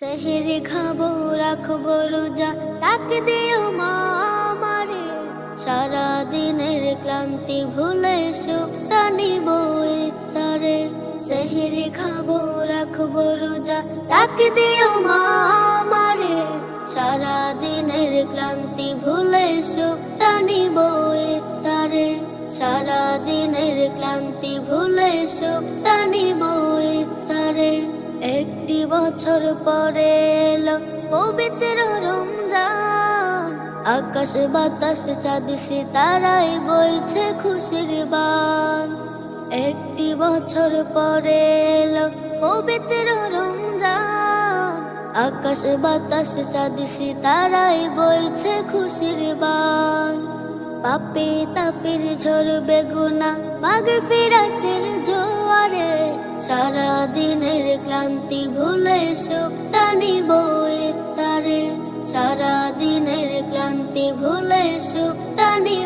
সেহরি খাবো রাখবো রোজা, ডাক দিও মা আমারে। সারা দিনের ক্লান্তি ভুলে সুখটা নিব ইফতারে। সেহরি খাবো রাখবো রোজা, ডাক দিও মা আমারে। সারা দিনের ক্লান্তি ভুলে সুখটা নিব ইফতারে। সারা দিনের ক্লান্তি ভুলে সুখটা নিব ইফতারে। একটি বছর পরে এলো পবিত্র রমজান, আকাশ বাতাস চাঁদ সিতারায় বইছে খুশির বান। একটি বছর পরে এলো পবিত্র রমজান, আকাশ বাতাস চাঁদ সিতারায় বইছে খুশির বান। পাপে তাপের ঝরবে গুনাহ মাগফিরাতের জোয়ারে। সারা দিনের ক্লান্তি ভুলে সুখটা নিব ইফতারে। সারা দিনের ক্লান্তি ভুলে সুখটা নিব।